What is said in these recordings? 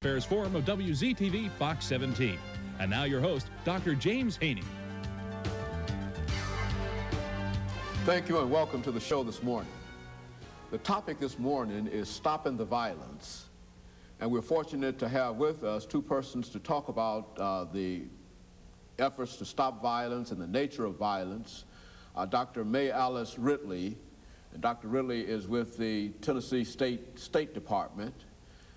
Affairs Forum of WZTV Fox 17. And now your host, Dr. James Haney. Thank you and welcome to the show this morning. The topic this morning is stopping the violence. And we're fortunate to have with us two persons to talk about the efforts to stop violence and the nature of violence. Dr. May Alice Ridley, and Dr. Ridley is with the Tennessee State Department.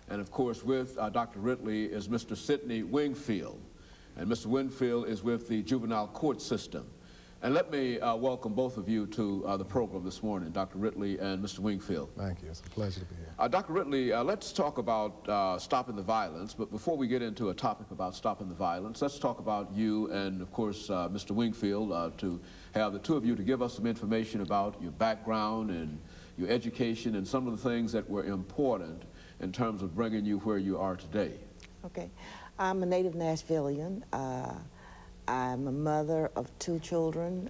And of course with Dr. Ridley is Mr. Sidney Wingfield. And Mr. Wingfield is with the juvenile court system. And let me welcome both of you to the program this morning, Dr. Ridley and Mr. Wingfield. Thank you. It's a pleasure to be here. Dr. Ridley, let's talk about stopping the violence. But before we get into a topic about stopping the violence, let's talk about you and, of course, Mr. Wingfield, to have the two of you to give us some information about your background and your education and some of the things that were important in terms of bringing you where you are today. Okay. I'm a native Nashvilleian. I'm a mother of two children,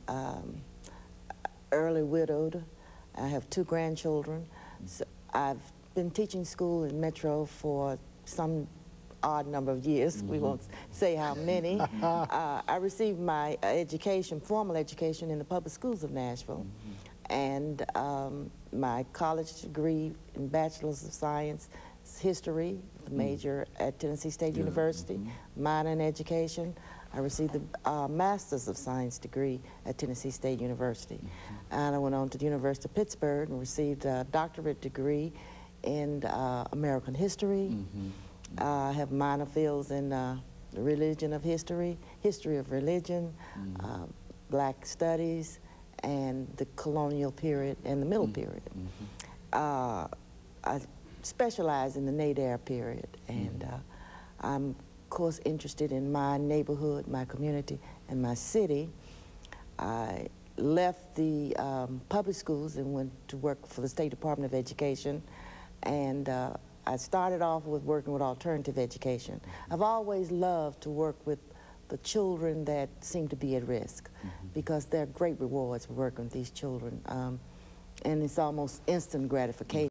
early widowed. I have two grandchildren. So I've been teaching school in Metro for some odd number of years. We won't say how many. I received my education, formal education, in the public schools of Nashville. And my college degree in Bachelor's of Science, History, the major at Tennessee State University, minor in education. I received the Master's of Science degree at Tennessee State University. And I went on to the University of Pittsburgh and received a doctorate degree in American history. I have minor fields in the religion of history, history of religion, black studies, and the colonial period and the middle period. I specialize in the Nadir period, and I'm of course interested in my neighborhood, my community, and my city. I left the public schools and went to work for the State Department of Education, and I started off with working with alternative education. I've always loved to work with the children that seem to be at risk, because there are great rewards for working with these children, and it's almost instant gratification.